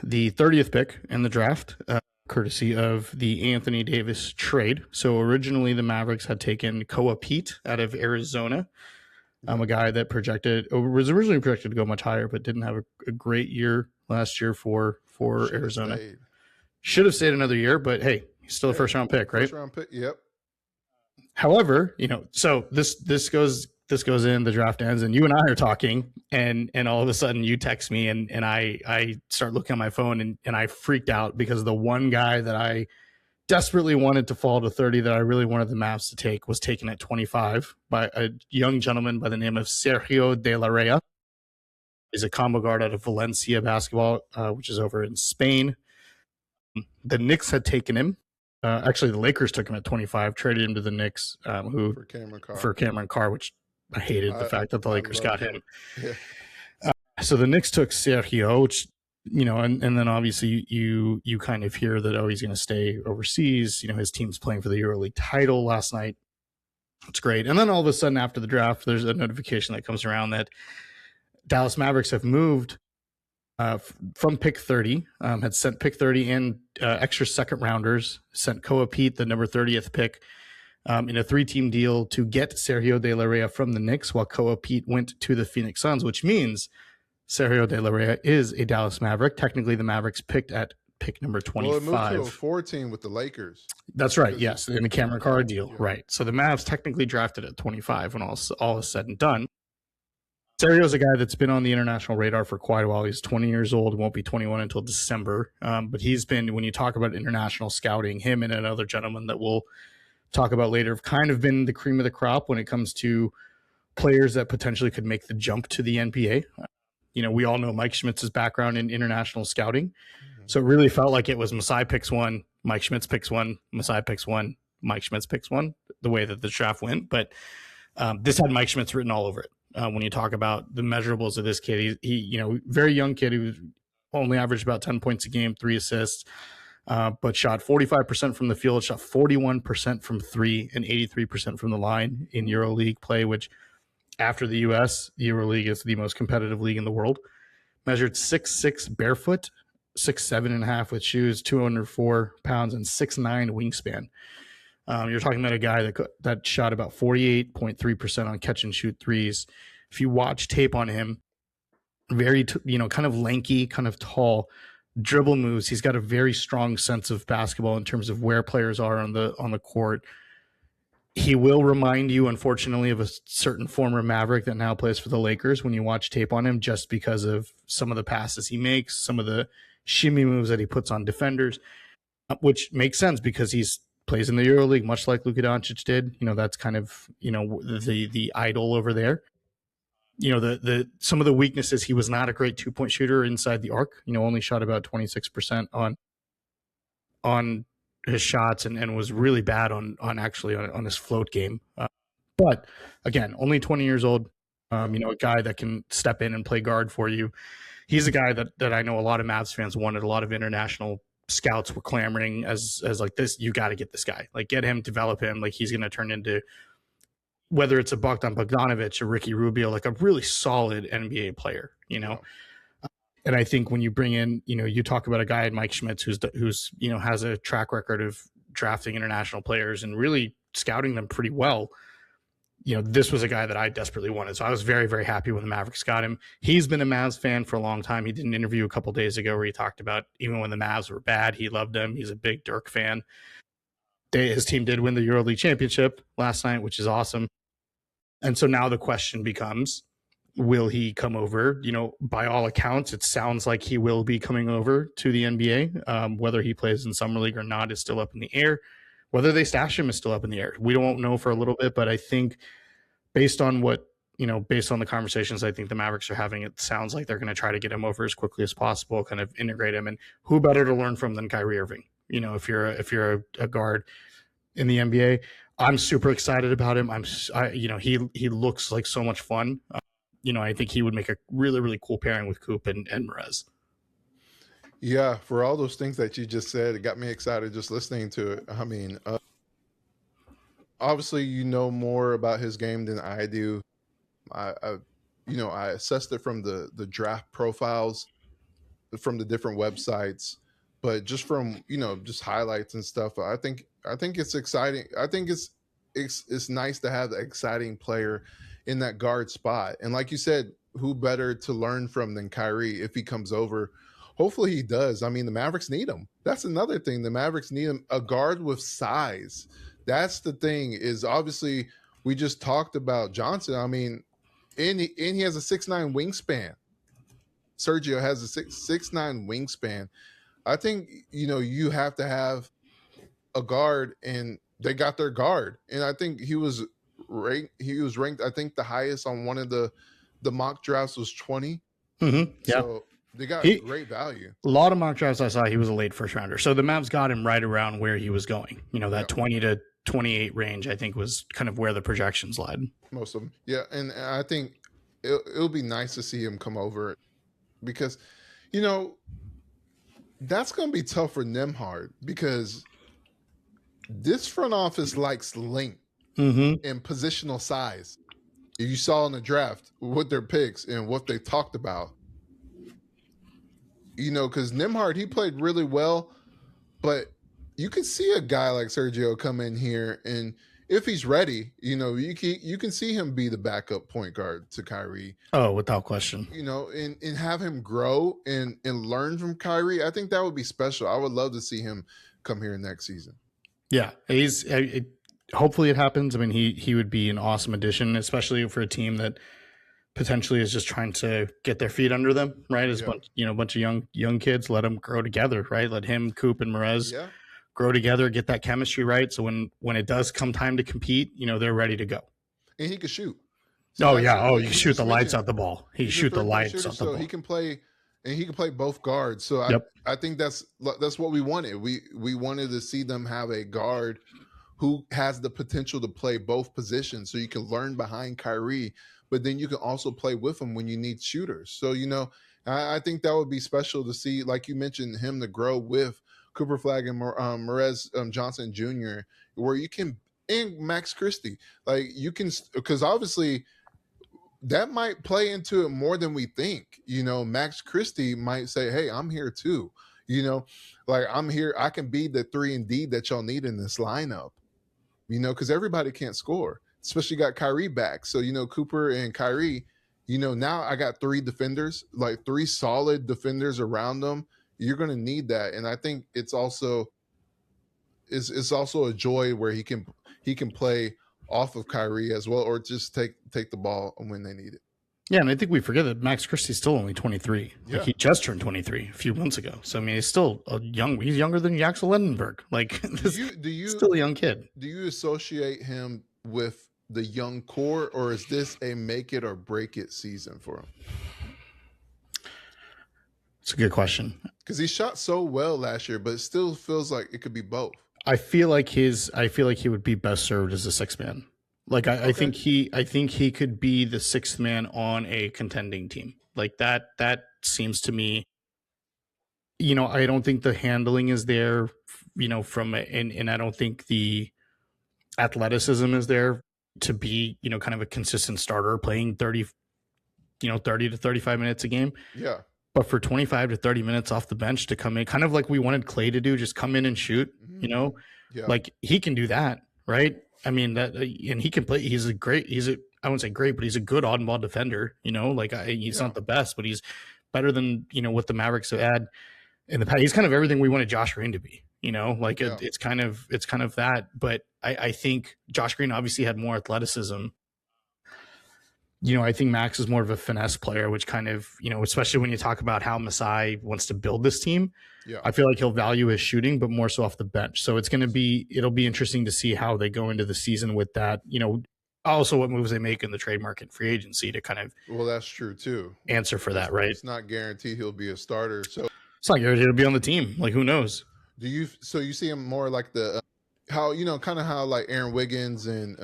the 30th pick in the draft, courtesy of the Anthony Davis trade. So originally the Mavericks had taken Koa Pete out of Arizona, a guy that was originally projected to go much higher, but didn't have a great year last year for Arizona. Should have stayed another year, but hey, he's still a first round pick, right? First round pick, yep. However, so this goes in, the draft ends, and you and I are talking, and all of a sudden you text me, and I start looking at my phone, and I freaked out because the one guy that I desperately wanted to fall to 30 that I really wanted the Mavs to take was taken at 25 by a young gentleman by the name of Sergio De Larrea. He's a combo guard out of Valencia basketball, which is over in Spain. The Knicks had taken him. Actually, the Lakers took him at 25, traded him to the Knicks, for Cameron Carr, which I hated the fact that the Lakers got him. Yeah. So the Knicks took Sergio, which, and then obviously you kind of hear that, he's going to stay overseas. His team's playing for the EuroLeague title last night. It's great. And then all of a sudden after the draft, there's a notification that comes around that Dallas Mavericks have moved from pick 30, had sent pick 30 and extra second rounders, sent Koa Pete, the number 30th pick, in a 3-team deal to get Sergio De Larrea from the Knicks, while Koa Pete went to the Phoenix Suns, which means Sergio De Larrea is a Dallas Maverick. Technically, the Mavericks picked at pick number 25. Well, it moved to a 4-team with the Lakers. That's right, yes, in the Cameron Carr deal, right. So the Mavs technically drafted at 25 when all is said and done. Sergio's a guy that's been on the international radar for quite a while. He's 20 years old, won't be 21 until December. But he's been, when you talk about international scouting, him and another gentleman that we'll talk about later have kind of been the cream of the crop when it comes to players that potentially could make the jump to the NBA. We all know Mike Schmitz's background in international scouting. Mm-hmm. So it really felt like it was Masai picks one, Mike Schmitz picks one, Masai picks one, Mike Schmitz picks one, the way that the draft went. But this had Mike Schmitz written all over it. When you talk about the measurables of this kid, he very young kid who only averaged about 10 points a game, 3 assists, but shot 45% from the field, shot 41% from 3, and 83% from the line in EuroLeague play, which after the US, the EuroLeague is the most competitive league in the world. Measured 6'6" barefoot, 6'7.5" with shoes, 204 pounds, and 6'9" wingspan. You're talking about a guy that shot about 48.3% on catch and shoot threes. If you watch tape on him, very, kind of lanky, kind of tall, dribble moves. He's got a very strong sense of basketball in terms of where players are on the court. He will remind you, unfortunately, of a certain former Maverick that now plays for the Lakers when you watch tape on him, just because of some of the passes he makes, some of the shimmy moves that he puts on defenders, which makes sense because he's plays in the EuroLeague, much like Luka Doncic did. That's kind of, the idol over there. The some of the weaknesses, he was not a great 2-point shooter inside the arc, only shot about 26% on his shots and was really bad on his float game. But again, only 20 years old, a guy that can step in and play guard for you. He's a guy that I know a lot of Mavs fans wanted. A lot of international scouts were clamoring as like, this, you got to get this guy, like get him, develop him. Like he's going to turn into, whether it's a Bogdan Bogdanovic or Ricky Rubio, like a really solid NBA player, And I think when you bring in, you talk about a guy like Mike Schmitz, who's has a track record of drafting international players and really scouting them pretty well. This was a guy that I desperately wanted. So I was very, very happy when the Mavericks got him. He's been a Mavs fan for a long time. He did an interview a couple days ago where he talked about even when the Mavs were bad, he loved them. He's a big Dirk fan. His team did win the EuroLeague championship last night, which is awesome. And so now the question becomes, will he come over? By all accounts, it sounds like he will be coming over to the NBA. Whether he plays in Summer League or not is still up in the air. Whether they stash him is still up in the air. We don't know for a little bit, but I think based on the conversations I think the Mavericks are having, it sounds like they're going to try to get him over as quickly as possible, kind of integrate him. And who better to learn from than Kyrie Irving? If you're a guard in the NBA, I'm super excited about him. He looks like so much fun. I think he would make a really, really cool pairing with Coop and Morez. Yeah, for all those things that you just said, it got me excited just listening to it. I mean, obviously, more about his game than I do. I assessed it from the draft profiles from the different websites, but just from just highlights and stuff. I think it's exciting. I think it's nice to have an exciting player in that guard spot. And like you said, who better to learn from than Kyrie if he comes over? Hopefully he does. I mean, the Mavericks need him. That's another thing. The Mavericks need him, a guard with size. That's the thing, is obviously we just talked about Johnson. I mean, and he has a 6'9" wingspan. Sergio has a 6'9" wingspan. I think, you have to have a guard, and they got their guard. And I think he was ranked, I think the highest on one of the mock drafts was 20. Mm-hmm. Yeah. So they got great value. A lot of mock drafts I saw, he was a late first rounder. So the Mavs got him right around where he was going. That 20 to 28 range, I think, was kind of where the projections lied. Most of them. Yeah. And I think it'll be nice to see him come over because, that's going to be tough for Nembhard because this front office likes length and positional size. You saw in the draft with their picks and what they talked about. Because Nembhard, he played really well, but you could see a guy like Sergio come in here, and if he's ready, you can see him be the backup point guard to Kyrie. Oh, without question. And have him grow and learn from Kyrie. I think that would be special. I would love to see him come here next season. Yeah, hopefully it happens. I mean, he would be an awesome addition, especially for a team that potentially is just trying to get their feet under them, right? As a bunch of young kids, let them grow together, right? Let him, Coop, and Morez grow together, get that chemistry right. So when it does come time to compete, they're ready to go. And he can shoot. So you can shoot the lights out the ball. He can shoot the lights out the ball. He can play, and he can play both guards. So I think that's what we wanted. We wanted to see them have a guard who has the potential to play both positions, so you can learn behind Kyrie, but then you can also play with him when you need shooters. So I think that would be special to see, like you mentioned, him to grow with Cooper Flag and Morez Johnson Jr., where you can, and Max Christie, like you can, because obviously that might play into it more than we think. Max Christie might say, "Hey, I'm here too." Like I'm here. I can be the 3-and-D that y'all need in this lineup. Because everybody can't score, especially got Kyrie back. So Cooper and Kyrie. Now I got 3 defenders, like 3 solid defenders around them. You're going to need that, and I think it's also a joy where he can play off of Kyrie as well, or just take the ball when they need it. Yeah, and I think we forget that Max Christie's still only 23. Yeah. Like he just turned 23 a few months ago. So I mean, he's still he's younger than Yaxel Lendenberg. Like still a young kid. Do you associate him with the young core, or is this a make it or break it season for him? It's a good question. Because he shot so well last year, but it still feels like it could be both. I feel like he would be best served as a 6th man. Like I think he could be the 6th man on a contending team. Like that seems to me, I don't think the handling is there, and I don't think the athleticism is there to be, kind of a consistent starter playing 30 to 35 minutes a game. Yeah. But for 25 to 30 minutes off the bench to come in, kind of like we wanted Clay to do, just come in and shoot, Yeah. Like he can do that, right? I mean, and he can play. I wouldn't say great, but he's a good on-ball defender, he's not the best, but he's better than, what the Mavericks have had in the past. He's kind of everything we wanted Josh Green to be, it's kind of that. But I think Josh Green obviously had more athleticism. I think Max is more of a finesse player, which kind of, especially when you talk about how Masai wants to build this team. Yeah. I feel like he'll value his shooting, but more so off the bench. So it'll be interesting to see how they go into the season with that, also what moves they make in the trade market, free agency to kind of. Well, that's true too. Answer for that, right? It's not guaranteed he'll be a starter. So it's not guaranteed he'll be on the team. Like, who knows? So you see him more like how like Aaron Wiggins and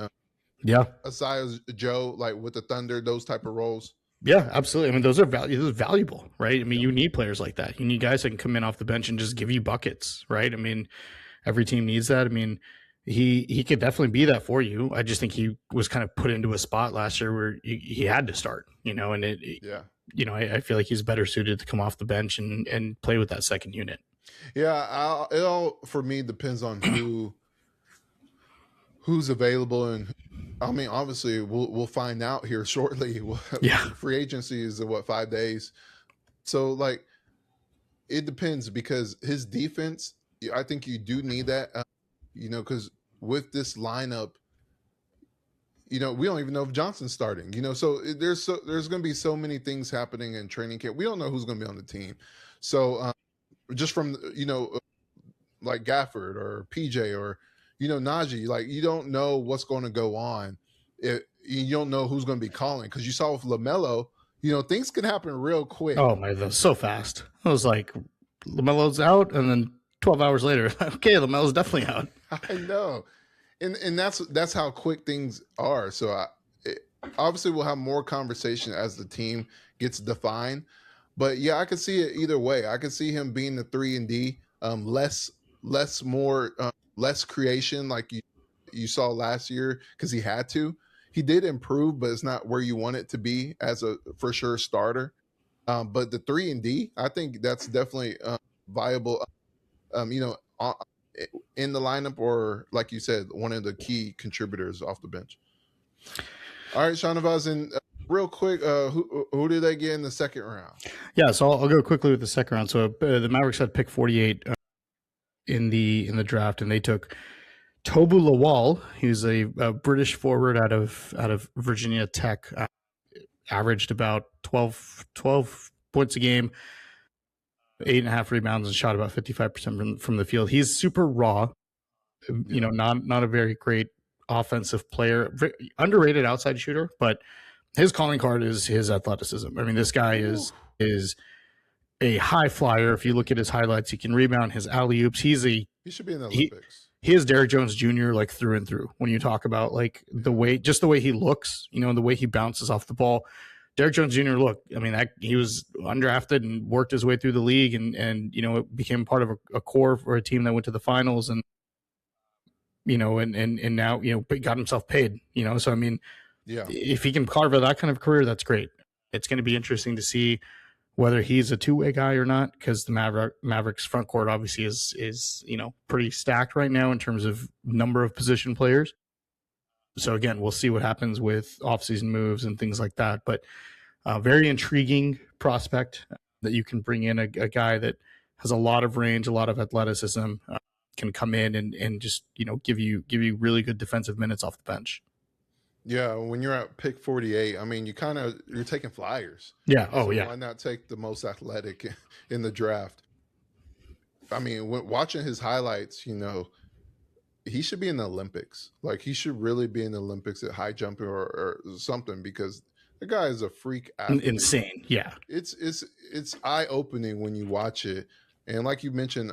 Asai Joe, like with the Thunder, those type of roles. Yeah, absolutely. I mean, those are valuable, right? I mean, you need players like that. You need guys that can come in off the bench and just give you buckets, right? I mean, every team needs that. I mean, he could definitely be that for you. I just think he was kind of put into a spot last year where he had to start, and I feel like he's better suited to come off the bench and play with that second unit. Yeah, it all for me depends on who's available, and I mean, obviously, we'll find out here shortly. Free agency is 5 days, so like it depends, because his defense, I think you do need that, because with this lineup, we don't even know if Johnson's starting. So there's going to be so many things happening in training camp. We don't know who's going to be on the team, so just from like Gafford or PJ or Najee, like you don't know what's going to go on. You don't know who's going to be calling, because you saw with LaMelo, things can happen real quick. Oh my, that was so fast. It was like LaMelo's out, and then 12 hours later, okay, LaMelo's definitely out. I know, and that's how quick things are. So obviously we'll have more conversation as the team gets defined. But yeah, I could see it either way. I could see him being the 3-and-D, less creation like you saw last year, because he had to. He did improve, but it's not where you want it to be as a for sure starter. But the 3-and-D, I think that's definitely viable. In the lineup, or like you said, one of the key contributors off the bench. All right, Shahnavaz, and real quick, who did they get in the second round? Yeah, so I'll go quickly with the second round. So the Mavericks had pick 48 in the draft, and they took Tobu Lawal. He's a British forward out of Virginia Tech. Averaged about 12 points a game, 8.5 rebounds, and shot about 55% from the field. He's super raw, not a very great offensive player, underrated outside shooter, but his calling card is his athleticism. I mean, this guy is a high flyer. If you look at his highlights, he can rebound, his alley-oops. He should be in the Olympics. He is Derrick Jones Jr. like through and through. When you talk about like the way he looks, the way he bounces off the ball, Derrick Jones Jr. Look, I mean, he was undrafted and worked his way through the league, and it became part of a core for a team that went to the finals, and and now got himself paid. So I mean, Yeah. if he can carve out that kind of career, that's great. It's going to be interesting to see whether he's a two-way guy or not, because the Mavericks front court obviously is pretty stacked right now in terms of number of position players. So again, we'll see what happens with offseason moves and things like that. But very intriguing prospect that you can bring in a guy that has a lot of range, a lot of athleticism, can come in and just give you really good defensive minutes off the bench. Yeah, when you're at pick 48, I mean, you're taking flyers. Yeah. Oh, so yeah. Why not take the most athletic in the draft? I mean, watching his highlights, he should be in the Olympics. Like, he should really be in the Olympics at high jumping or something, because the guy is a freak athlete. Insane. Yeah. It's eye opening when you watch it. And like you mentioned,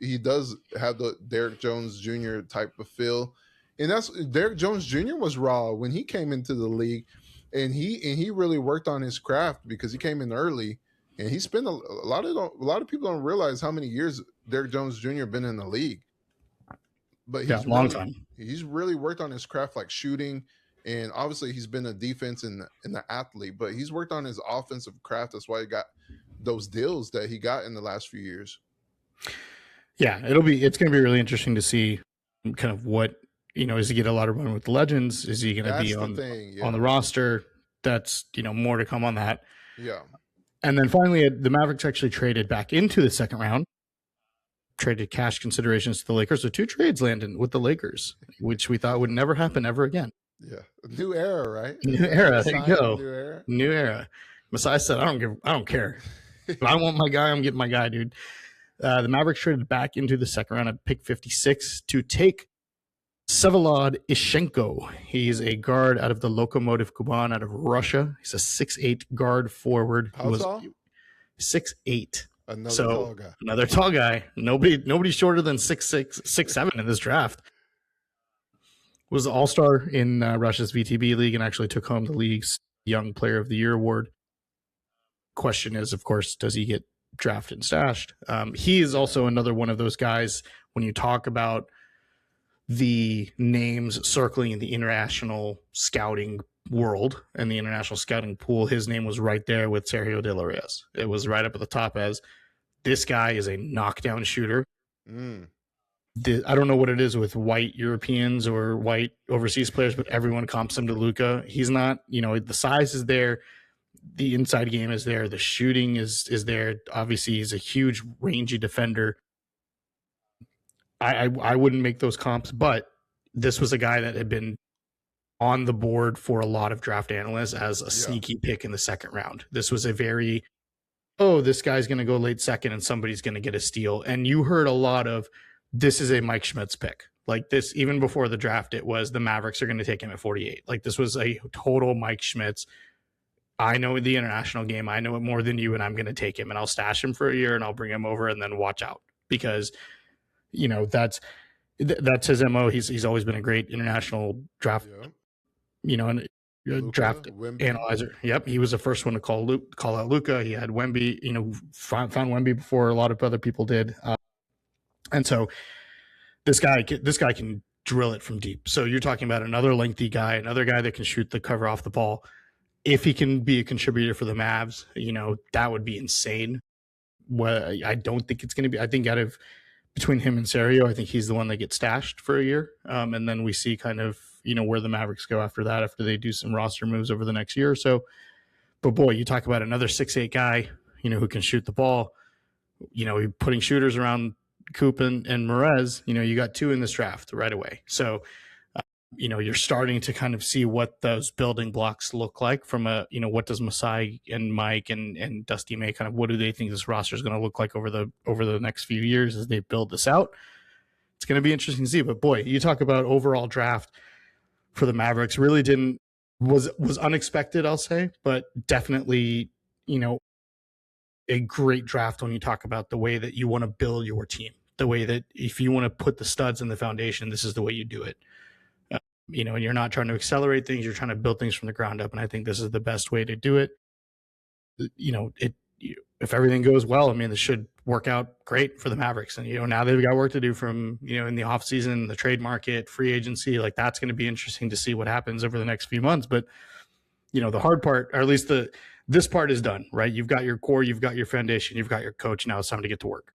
he does have the Derrick Jones Jr. type of feel. And Derrick Jones Jr. was raw when he came into the league, and he really worked on his craft because he came in early, and he spent a lot of people don't realize how many years Derrick Jones Jr. been in the league. But he's long time. He's really worked on his craft, like shooting, and obviously he's been a defense and the athlete, but he's worked on his offensive craft. That's why he got those deals that he got in the last few years. Yeah, it's going to be really interesting to see kind of what. Is he get a lot of run with the legends? Is he going to be on the roster? That's, more to come on that. Yeah. And then finally, the Mavericks actually traded back into the second round, traded cash considerations to the Lakers. So 2 trades, Landon, with the Lakers, which we thought would never happen ever again. Yeah. New era, right? New era. There you go. New era. Masai said, I don't care. If I want my guy, I'm getting my guy, dude. The Mavericks traded back into the second round at pick 56 to take Vsevolod Ishenko. He's a guard out of the Lokomotiv Kuban out of Russia. He's a 6'8" guard forward. How tall? 6'8". Another tall guy. Nobody shorter than 6'6", 6'7" in this draft. Was an all-star in Russia's VTB league and actually took home the league's Young Player of the Year award. Question is, of course, does he get drafted and stashed? He is also another one of those guys when you talk about the names circling in the international scouting world and the international scouting pool, his name was right there with Sergio De Larrea. It was right up at the top as this guy is a knockdown shooter. I don't know what it is with white Europeans or white overseas players, but everyone comps him to Luka. He's not, the size is there. The inside game is there. The shooting is there. Obviously, he's a huge, rangy defender. I wouldn't make those comps, but this was a guy that had been on the board for a lot of draft analysts as a sneaky pick in the second round. This was a very, this guy's going to go late second and somebody's going to get a steal. And you heard a lot of, this is a Mike Schmitz pick. Like this, even before the draft, it was the Mavericks are going to take him at 48. Like this was a total Mike Schmitz. I know the international game. I know it more than you, and I'm going to take him, and I'll stash him for a year, and I'll bring him over, and then watch out because that's his MO. He's always been a great international draft, and draft Wemby. Analyzer. Yep, he was the first one to call out Luka. He had Wemby. Found Wemby before a lot of other people did, and so this guy can drill it from deep. So you're talking about another lengthy guy, another guy that can shoot the cover off the ball. If he can be a contributor for the Mavs, that would be insane. Well, I don't think it's going to be. I think out of between him and Sergio, I think he's the one that gets stashed for a year. And then we see kind of, where the Mavericks go after that, after they do some roster moves over the next year or so. But boy, you talk about another 6'8" guy, who can shoot the ball, putting shooters around Coop and Morez, you got 2 in this draft right away. So, you're starting to kind of see what those building blocks look like from what does Masai and Mike and Dusty May kind of, what do they think this roster is going to look like over the next few years as they build this out? It's going to be interesting to see. But boy, you talk about overall draft for the Mavericks really was unexpected, I'll say, but definitely, a great draft when you talk about the way that you want to build your team, the way that if you want to put the studs in the foundation, this is the way you do it. and you're not trying to accelerate things, you're trying to build things from the ground up. And I think this is the best way to do it. If everything goes well, I mean, this should work out great for the Mavericks. And, now they've got work to do from, in the offseason, the trade market, free agency. Like, that's going to be interesting to see what happens over the next few months. But, the hard part, or at least this part is done, right? You've got your core, you've got your foundation, you've got your coach. Now it's time to get to work.